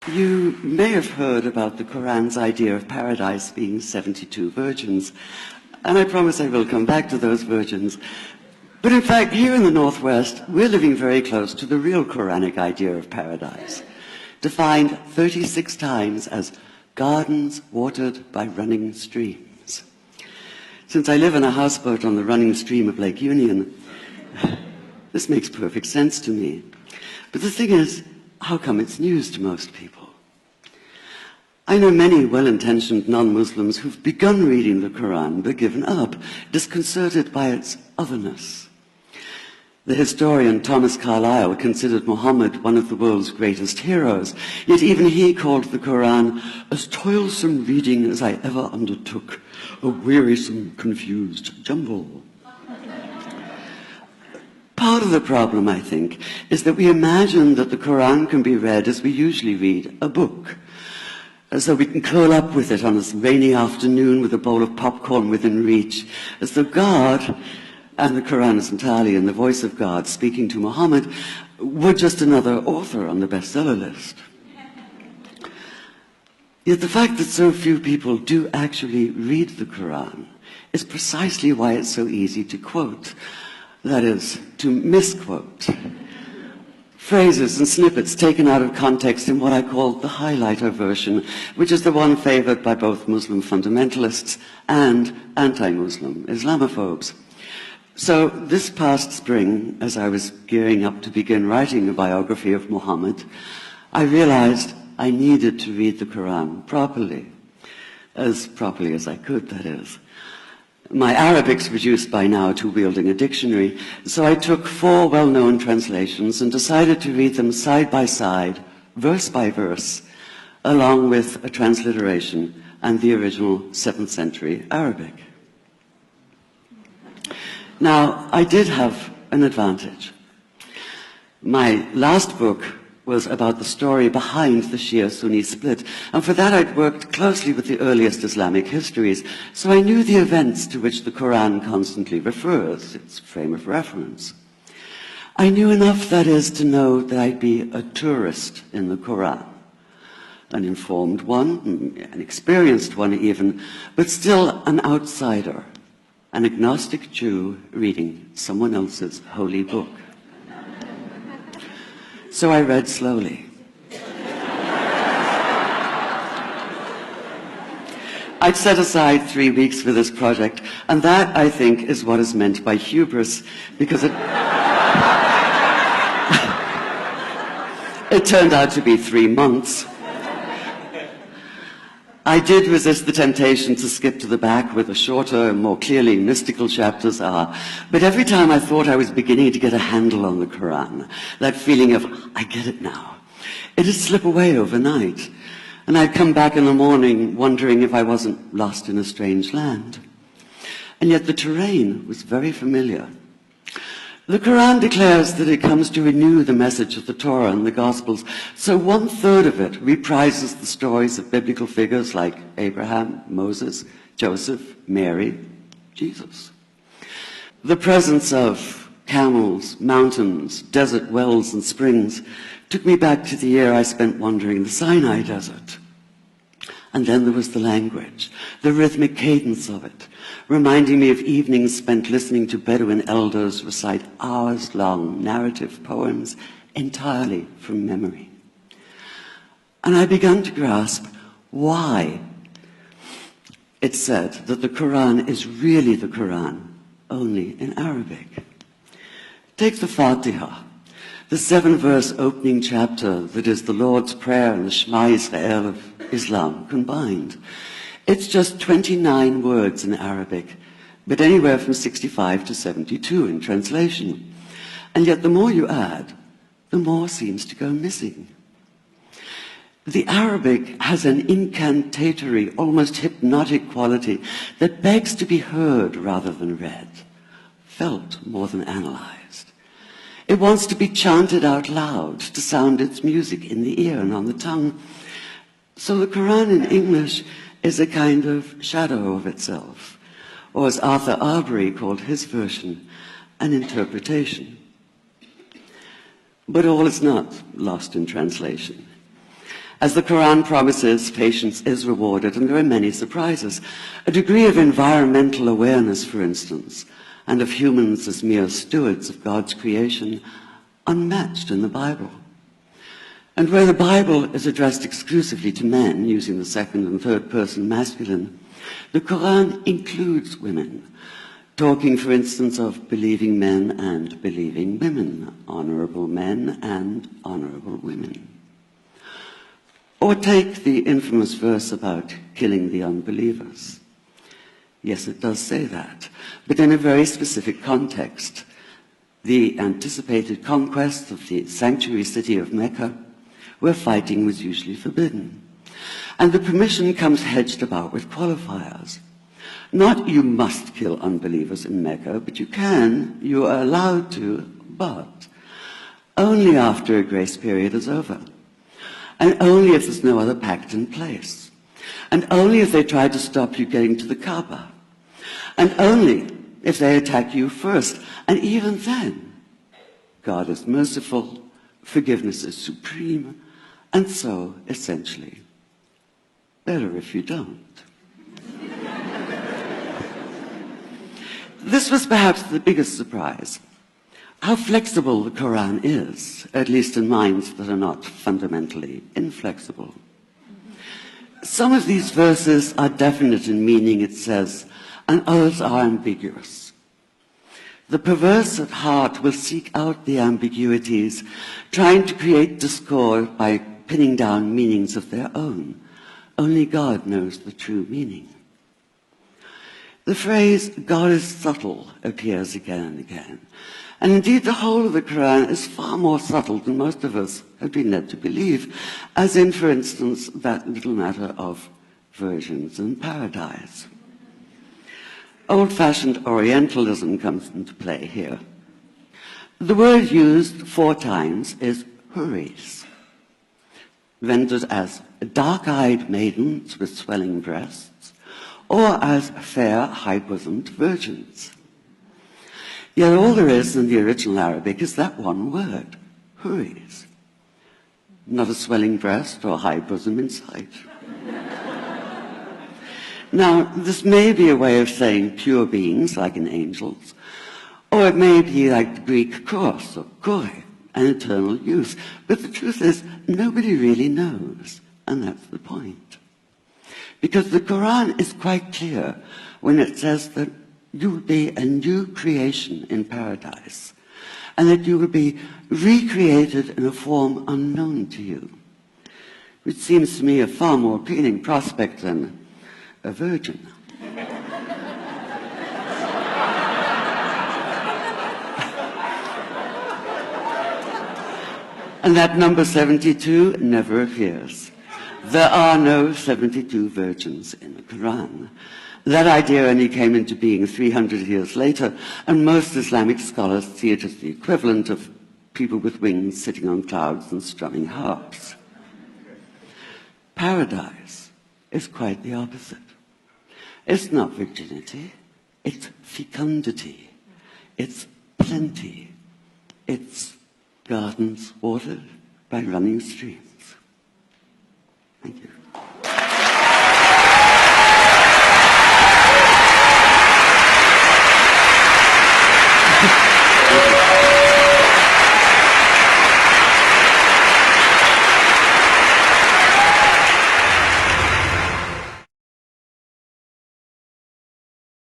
You may have heard about the Quran's idea of paradise being 72 virgins, and I promise I will come back to those virgins. But in fact, here in the Northwest, we're living very close to the real Quranic idea of paradise, defined 36 times as gardens watered by running streams. Since I live in a houseboat on the running stream of Lake Union, this makes perfect sense to me. But the thing is, how come it's news to most people? I know many well-intentioned non-Muslims who've begun reading the Quran but given up, disconcerted by its otherness. The historian Thomas Carlyle considered Muhammad one of the world's greatest heroes, yet even he called the Quran as toilsome reading as I ever undertook, a wearisome, confused jumble. Part of the problem, I think, is that we imagine that the Quran can be read as we usually read a book, as though we can curl up with it on a rainy afternoon with a bowl of popcorn within reach, as though God, and the Quran is entirely in the voice of God speaking to Muhammad, were just another author on the bestseller list. Yet the fact that so few people do actually read the Quran is precisely why it's so easy to quote. That is, to misquote. Phrases and snippets taken out of context in what I call the highlighter version, which is the one favored by both Muslim fundamentalists and anti-Muslim Islamophobes. So this past spring, as I was gearing up to begin writing a biography of Muhammad, I realized I needed to read the Quran properly as I could, that is. My Arabic's reduced by now to wielding a dictionary, so I took 4 well-known translations and decided to read them side by side, verse by verse, along with a transliteration and the original 7th century Arabic. Now, I did have an advantage. My last book was about the story behind the Shia-Sunni split, and for that I'd worked closely with the earliest Islamic histories, so I knew the events to which the Quran constantly refers, its frame of reference. I knew enough, that is, to know that I'd be a tourist in the Quran, an informed one, an experienced one even, but still an outsider, an agnostic Jew reading someone else's holy book. So I read slowly. I'd set aside 3 weeks for this project, and that, I think, is what is meant by hubris, because it turned out to be 3 months. I did resist the temptation to skip to the back where the shorter, more clearly mystical chapters are, but every time I thought I was beginning to get a handle on the Quran, that feeling of, I get it now, it'd slip away overnight, and I'd come back in the morning wondering if I wasn't lost in a strange land. And yet the terrain was very familiar. The Quran declares that it comes to renew the message of the Torah and the Gospels, so 1/3 of it reprises the stories of biblical figures like Abraham, Moses, Joseph, Mary, Jesus. The presence of camels, mountains, desert wells and springs took me back to the year I spent wandering in the Sinai desert. And then there was the language, the rhythmic cadence of it, reminding me of evenings spent listening to Bedouin elders recite hours-long narrative poems entirely from memory. And I began to grasp why it's said that the Quran is really the Quran, only in Arabic. Take the Fatiha, the 7-verse opening chapter that is the Lord's Prayer and the Shema Israel of Islam combined. It's just 29 words in Arabic, but anywhere from 65 to 72 in translation. And yet the more you add, the more seems to go missing. The Arabic has an incantatory, almost hypnotic quality that begs to be heard rather than read, felt more than analyzed. It wants to be chanted out loud, to sound its music in the ear and on the tongue. So the Quran in English is a kind of shadow of itself, or as Arthur Arbery called his version, an interpretation. But all is not lost in translation. As the Quran promises, patience is rewarded, and there are many surprises. A degree of environmental awareness, for instance, and of humans as mere stewards of God's creation, unmatched in the Bible. And where the Bible is addressed exclusively to men, using the second and third person masculine, the Quran includes women, talking, for instance, of believing men and believing women, honorable men and honorable women. Or take the infamous verse about killing the unbelievers. Yes, it does say that, but in a very specific context. The anticipated conquest of the sanctuary city of Mecca, where fighting was usually forbidden. And the permission comes hedged about with qualifiers. Not you must kill unbelievers in Mecca, but you are allowed to, but only after a grace period is over. And only if there's no other pact in place. And only if they try to stop you getting to the Kaaba. And only if they attack you first. And even then, God is merciful, forgiveness is supreme, and so, essentially, better if you don't. This was perhaps the biggest surprise. How flexible the Quran is, at least in minds that are not fundamentally inflexible. Some of these verses are definite in meaning, it says, and others are ambiguous. The perverse at heart will seek out the ambiguities, trying to create discord by pinning down meanings of their own. Only God knows the true meaning. The phrase, God is subtle, appears again and again. And indeed, the whole of the Quran is far more subtle than most of us have been led to believe, as in, for instance, that little matter of virgins and paradise. Old-fashioned Orientalism comes into play here. The word used 4 times is huris, rendered as dark-eyed maidens with swelling breasts, or as fair, high-bosomed virgins. Yet all there is in the original Arabic is that one word, huris. Not a swelling breast or high bosom in sight. Now, this may be a way of saying pure beings, like in angels, or it may be like the Greek kos or kore, an eternal youth. But the truth is, nobody really knows, and that's the point. Because the Quran is quite clear when it says that you will be a new creation in paradise, and that you will be recreated in a form unknown to you, which seems to me a far more appealing prospect than a virgin. And that number 72 never appears. There are no 72 virgins in the Quran. That idea only came into being 300 years later, and most Islamic scholars see it as the equivalent of people with wings sitting on clouds and strumming harps. Paradise is quite the opposite. It's not virginity, it's fecundity, it's plenty, it's gardens watered by running streams.